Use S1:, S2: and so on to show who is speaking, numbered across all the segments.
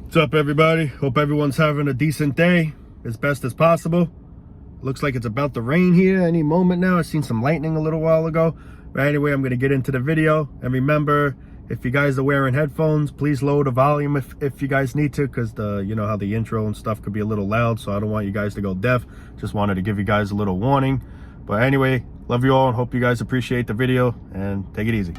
S1: What's up, everybody? Hope everyone's having a decent day as best as possible. Looks like it's about to rain here any moment now. I seen some lightning a little while ago. But anyway, I'm going to get into the video. And remember, if you guys are wearing headphones, please lower the volume if you guys need to, because you know how the intro and stuff could be a little loud, so I don't want you guys to go deaf. Just wanted to give you guys a little warning. But anyway, love you all and hope you guys appreciate the video, and take it easy.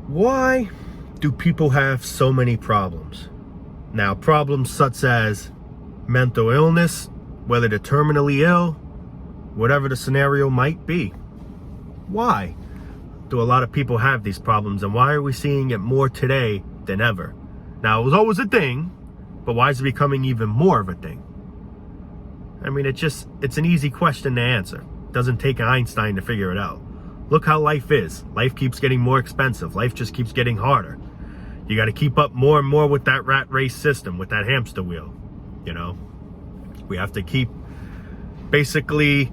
S1: Why do people have so many problems? Now, problems such as mental illness, whether they're terminally ill, whatever the scenario might be. Why do a lot of people have these problems, and why are we seeing it more today than ever? Now, it was always a thing, but why is it becoming even more of a thing? I mean, it's an easy question to answer. It doesn't take Einstein to figure it out. Look how life is. Life keeps getting more expensive. Life just keeps getting harder. You got to keep up more and more with that rat race system, with that hamster wheel. You know, we have to keep basically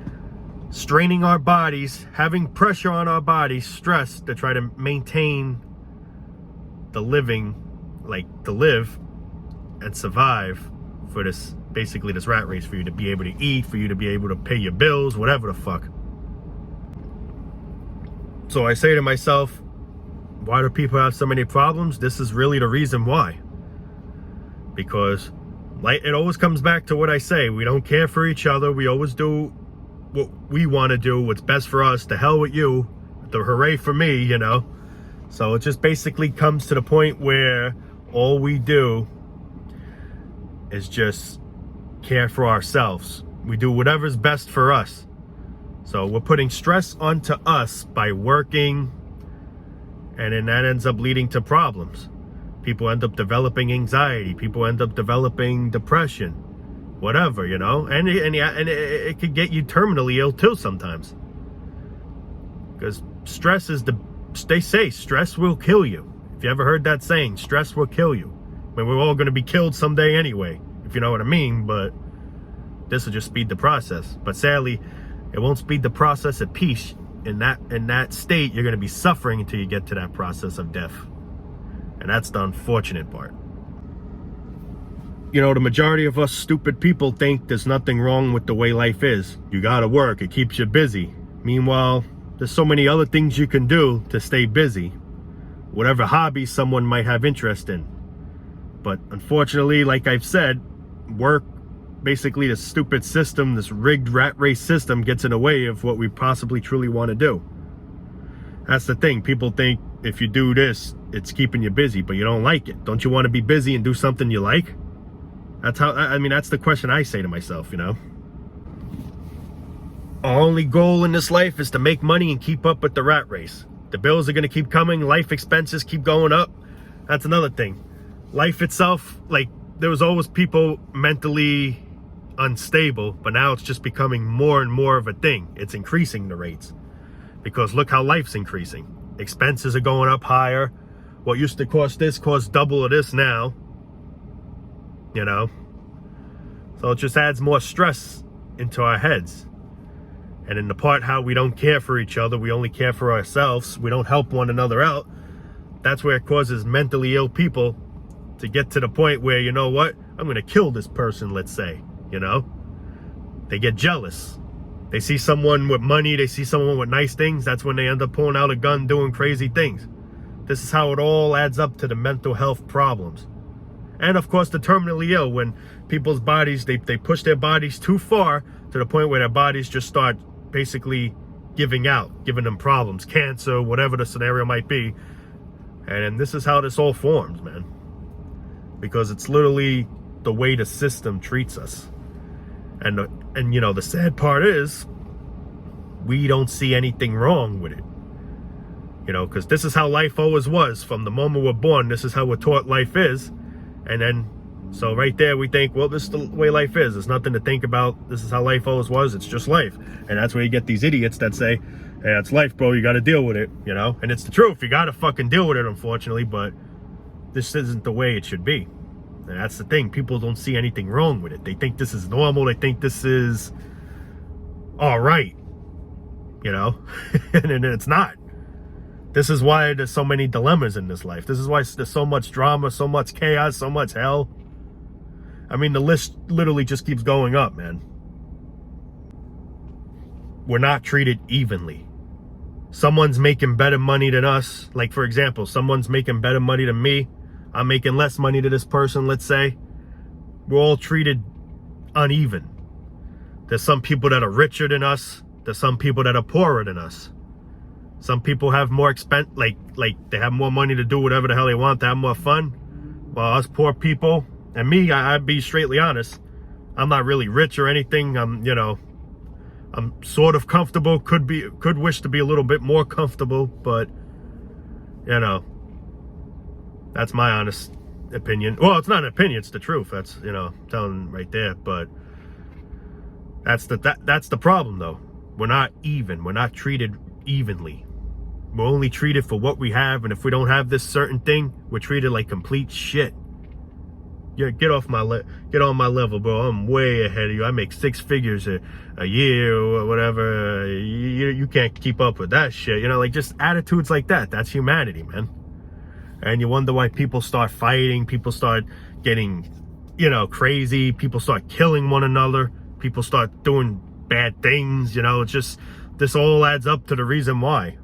S1: straining our bodies, having pressure on our bodies, stress, to try to maintain the living, like to live and survive for this, basically this rat race, for you to be able to eat, for you to be able to pay your bills, whatever the fuck. So I say to myself, why do people have so many problems? This is really the reason why. Because like, it always comes back to what I say. We don't care for each other. We always do what we want to do, what's best for us. To hell with you. The hooray for me, you know. So it just basically comes to the point where all we do is just care for ourselves. We do whatever's best for us. So we're putting stress onto us by working, and then that ends up leading to problems. People end up developing anxiety. People end up developing depression, whatever, you know. And it could get you terminally ill too sometimes. Because stress is they say stress will kill you. If you ever heard that saying, stress will kill you. I mean, we're all going to be killed someday anyway, if you know what I mean. But this will just speed the process. But sadly, it won't speed the process at peace. In that state, you're going to be suffering until you get to that process of death. And that's the unfortunate part. You know, the majority of us stupid people think there's nothing wrong with the way life is. You got to work. It keeps you busy. Meanwhile, there's so many other things you can do to stay busy. Whatever hobby someone might have interest in. But unfortunately, like I've said, work, basically the stupid system, this rigged rat race system, gets in the way of what we possibly truly want to do. That's the thing. People think if you do this, it's keeping you busy, but you don't like it. Don't you want to be busy and do something you like? That's how, I mean, that's the question I say to myself, you know. Our only goal in this life is to make money and keep up with the rat race. The bills are going to keep coming. Life expenses keep going up. That's another thing. Life itself, like, there was always people mentally unstable, but now it's just becoming more and more of a thing. It's increasing the rates, because look how life's increasing. Expenses are going up higher. What used to cost this costs double of this now, you know. So it just adds more stress into our heads. And in the part how we don't care for each other, we only care for ourselves, we don't help one another out, that's where it causes mentally ill people to get to the point where, you know what, I'm going to kill this person, let's say. You know, they get jealous. They see someone with money, they see someone with nice things. That's when they end up pulling out a gun, doing crazy things. This is how it all adds up to the mental health problems. And of course, the terminally ill, when people's bodies, they push their bodies too far to the point where their bodies just start basically giving out, giving them problems, cancer, whatever the scenario might be. And this is how this all forms, man. Because it's literally the way the system treats us. And you know, the sad part is we don't see anything wrong with it. You know, because this is how life always was. From the moment we're born, this is how we're taught life is. And then So right there, we think, well, this is the way life is. There's nothing to think about. This is how life always was. It's just life. And that's where you get these idiots that say, hey, it's life, bro. You got to deal with it, you know? And it's the truth. You got to fucking deal with it, unfortunately. But this isn't the way it should be. And that's the thing. People don't see anything wrong with it. They think this is normal. They think this is all right, you know? And it's not. This is why there's so many dilemmas in this life. This is why there's so much drama, so much chaos, so much hell. I mean, the list literally just keeps going up, man. We're not treated evenly. Someone's making better money than us. Like, for example, someone's making better money than me. I'm making less money to this person, let's say. We're all treated uneven. There's some people that are richer than us. There's some people that are poorer than us. Some people have more expense, like they have more money to do whatever the hell they want, to have more fun. While us poor people, and me, I'd be straightly honest, I'm not really rich or anything. I'm sort of comfortable, could wish to be a little bit more comfortable, but you know, that's my honest opinion. Well, it's not an opinion, it's the truth. That's, you know, telling right there, but that's the problem though. We're not even. We're not treated evenly. We're only treated for what we have, and if we don't have this certain thing, we're treated like complete shit. Yeah, get on my level, bro. I'm way ahead of you. I make 6 figures a year or whatever. You can't keep up with that shit. You know, like just attitudes like that. That's humanity, man. And you wonder why people start fighting. People start getting, you know, crazy. People start killing one another. People start doing bad things. You know, it's just, this all adds up to the reason why.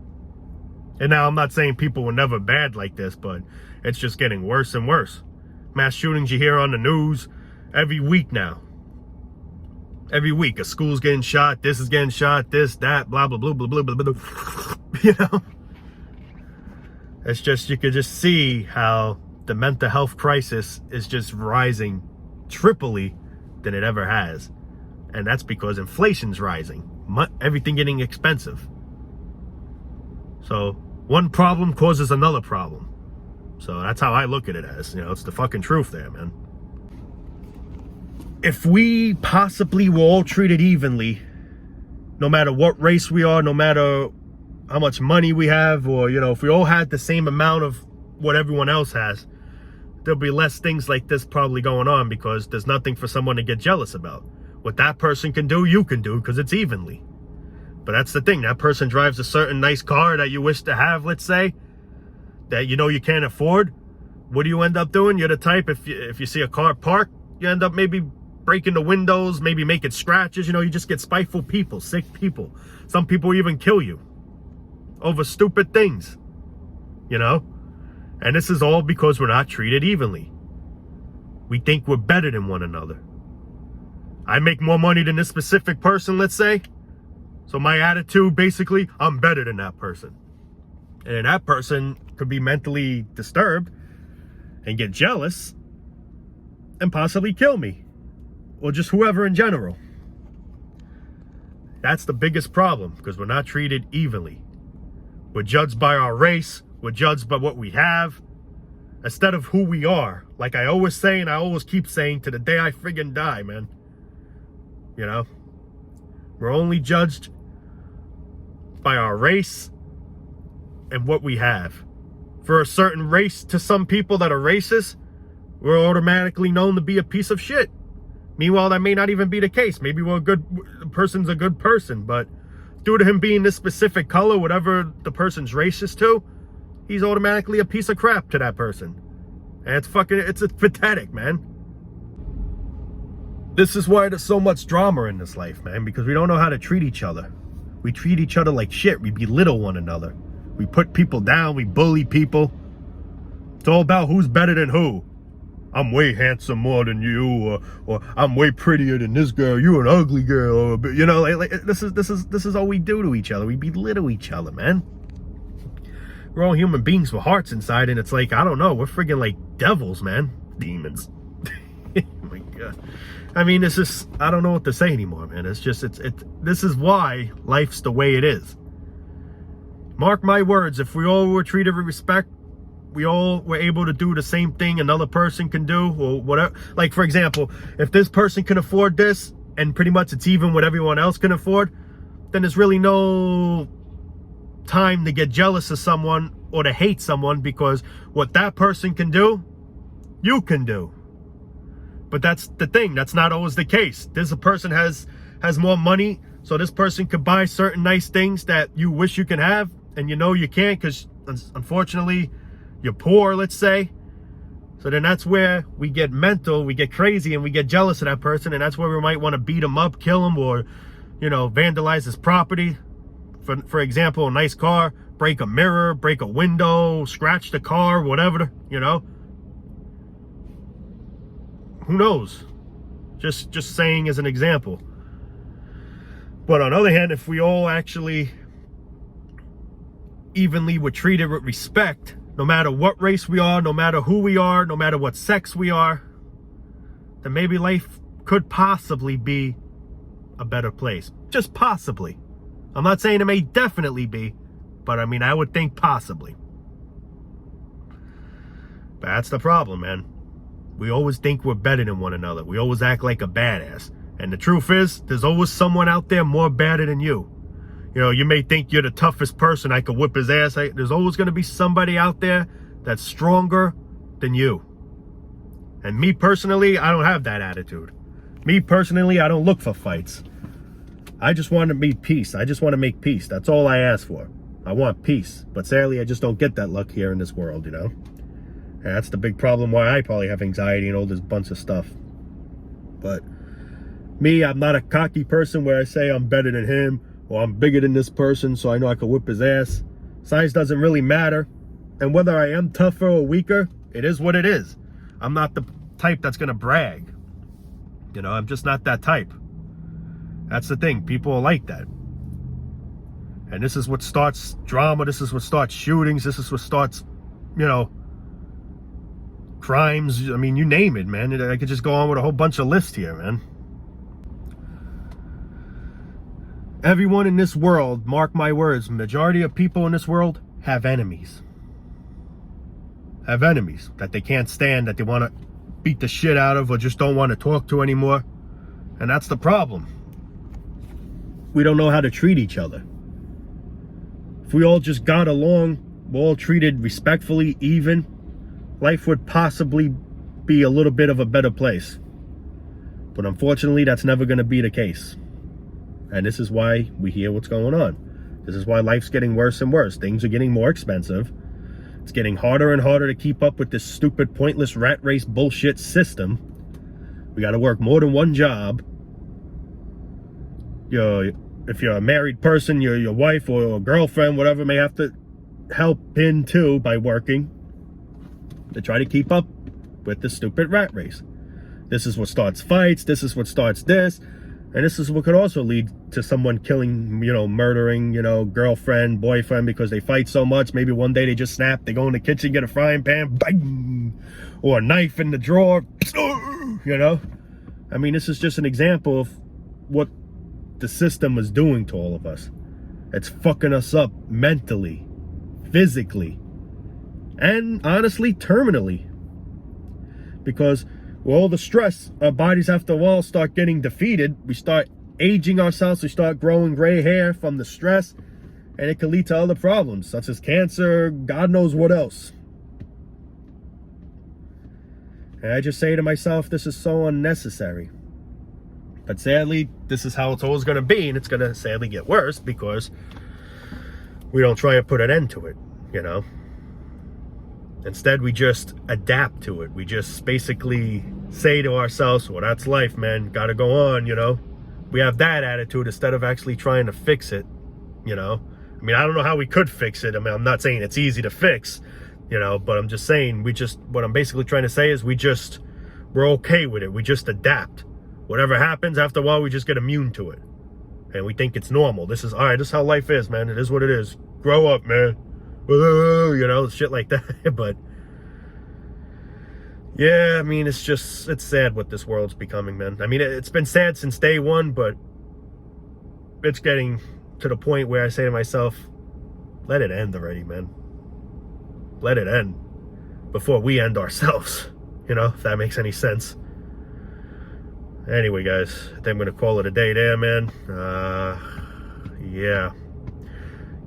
S1: And now I'm not saying people were never bad like this, but it's just getting worse and worse. Mass shootings you hear on the news every week now. Every week, a school's getting shot, this is getting shot, this, that, blah, blah, blah, blah, blah, blah, blah. You know? It's just, you could just see how the mental health crisis is just rising triply than it ever has. And that's because inflation's rising. Everything getting expensive. So one problem causes another problem. So that's how I look at it as, you know, it's the fucking truth there, man. If we possibly were all treated evenly, no matter what race we are, no matter how much money we have, or, you know, if we all had the same amount of what everyone else has, there'll be less things like this probably going on, because there's nothing for someone to get jealous about. What that person can do, you can do, because it's evenly. But that's the thing. That person drives a certain nice car that you wish to have, let's say, that you know you can't afford. What do you end up doing? You're the type, if you see a car parked, you end up maybe breaking the windows, maybe making scratches. You know, you just get spiteful people, sick people. Some people even kill you over stupid things, you know? And this is all because we're not treated evenly. We think we're better than one another. I make more money than this specific person, let's say. So my attitude, basically, I'm better than that person. And that person could be mentally disturbed and get jealous and possibly kill me. Or just whoever in general. That's the biggest problem, because we're not treated evenly. We're judged by our race. We're judged by what we have, instead of who we are. Like I always say, and I always keep saying to the day I friggin' die, man. You know? We're only judged by our race and what we have. For a certain race, to some people that are racist, we're automatically known to be a piece of shit. Meanwhile, that may not even be the case. Maybe the person's a good person, but due to him being this specific color, whatever the person's racist to, he's automatically a piece of crap to that person. And it's pathetic, man. This is why there's so much drama in this life, man, because we don't know how to treat each other. We treat each other like shit. We belittle one another. We put people down. We bully people. It's all about who's better than who. I'm way handsome more than you, or I'm way prettier than this girl. You're an ugly girl. Or, you know, like this is all we do to each other. We belittle each other, man. We're all human beings with hearts inside, and it's like, I don't know, we're friggin' like devils, man. Demons. Oh my God. I mean, it's just, I don't know what to say anymore, man. It's just, this is why life's the way it is. Mark my words, if we all were treated with respect, we all were able to do the same thing another person can do, or whatever. Like, for example, if this person can afford this and pretty much it's even what everyone else can afford, then there's really no time to get jealous of someone or to hate someone, because what that person can do, you can do. But that's the thing, that's not always the case. This a person has more money, so this person could buy certain nice things that you wish you can have, and you know you can't because unfortunately you're poor, let's say. So then that's where we get mental, we get crazy, and we get jealous of that person, and that's where we might want to beat him up, kill him, or, you know, vandalize his property. For example, a nice car, break a mirror, break a window, scratch the car, whatever, you know. Who knows? Just saying as an example. But on the other hand, if we all actually evenly were treated with respect, no matter what race we are, no matter who we are, no matter what sex we are, then maybe life could possibly be a better place. Just possibly. I'm not saying it may definitely be, but I mean, I would think possibly. But that's the problem, man. We always think we're better than one another. We always act like a badass. And the truth is, there's always someone out there more badder than you. You know, you may think you're the toughest person, I could whip his ass. There's always going to be somebody out there that's stronger than you. And me personally, I don't have that attitude. Me personally, I don't look for fights. I just want to make peace. I just want to make peace. That's all I ask for. I want peace. But sadly, I just don't get that luck here in this world, you know? And that's the big problem why I probably have anxiety and all this bunch of stuff. But me, I'm not a cocky person where I say I'm better than him or I'm bigger than this person, so I know I can whip his ass. Size doesn't really matter. And whether I am tougher or weaker, it is what it is. I'm not the type that's going to brag. You know, I'm just not that type. That's the thing. People are like that. And this is what starts drama. This is what starts shootings. This is what starts, you know, crimes. I mean, you name it, man. I could just go on with a whole bunch of lists here, man. Everyone in this world, mark my words, majority of people in this world have enemies. Have enemies that they can't stand, that they want to beat the shit out of or just don't want to talk to anymore. And that's the problem. We don't know how to treat each other. If we all just got along, we're all treated respectfully, even, life would possibly be a little bit of a better place. But unfortunately, that's never going to be the case. And this is why we hear what's going on. This is why life's getting worse and worse. Things are getting more expensive. It's getting harder and harder to keep up with this stupid, pointless rat race bullshit system. We got to work more than one job. If you're a married person, your wife or a girlfriend, whatever, may have to help in too by working to try to keep up with the stupid rat race. This is what starts fights. This is what starts this. And this is what could also lead to someone killing, you know, murdering, you know, girlfriend, boyfriend, because they fight so much. Maybe one day they just snap. They go in the kitchen, get a frying pan, bang, or a knife in the drawer, you know. I mean, this is just an example of what the system is doing to all of us. It's fucking us up mentally, physically, and honestly, terminally. Because with all the stress, our bodies after a while start getting defeated. We start aging ourselves. We start growing gray hair from the stress. And it can lead to other problems, such as cancer, God knows what else. And I just say to myself, this is so unnecessary. But sadly, this is how it's always going to be. And it's going to sadly get worse because we don't try to put an end to it, you know. Instead, we just adapt to it. We just basically say to ourselves, well, that's life, man. Gotta go on, you know. We have that attitude instead of actually trying to fix it, you know. I mean, I don't know how we could fix it. I mean, I'm not saying it's easy to fix, you know, but I'm just saying what I'm basically trying to say is we're okay with it. We just adapt. Whatever happens, after a while, we just get immune to it. And we think it's normal. This is how life is, man. It is what it is. Grow up, man. You know, shit like that. But yeah, I mean, it's sad what this world's becoming, man. I mean, it's been sad since day one, but it's getting to the point where I say to myself, let it end already, man. Let it end. before we end ourselves, you know, if that makes any sense. Anyway, guys, I think I'm going to call it a day there, man. Yeah.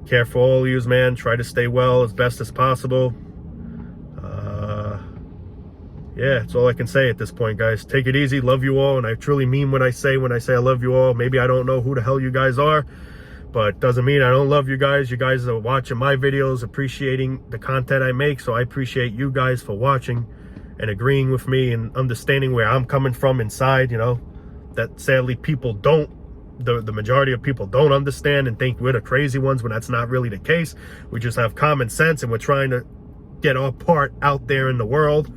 S1: Care for all of yous, man. Try to stay well as best as possible. Yeah, that's all I can say at this point, guys. Take it easy. Love you all. And I truly mean what I say when I say I love you all. Maybe I don't know who the hell you guys are, but doesn't mean I don't love you guys. You guys are watching my videos, appreciating the content I make. So I appreciate you guys for watching and agreeing with me and understanding where I'm coming from inside, you know, that sadly people don't, the majority of people don't understand and think we're the crazy ones when that's not really the case. We just have common sense and we're trying to get our part out there in the world.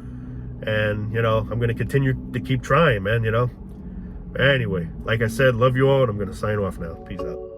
S1: And, you know, I'm going to continue to keep trying, man, you know. Anyway, like I said, love you all, and I'm going to sign off now. Peace out.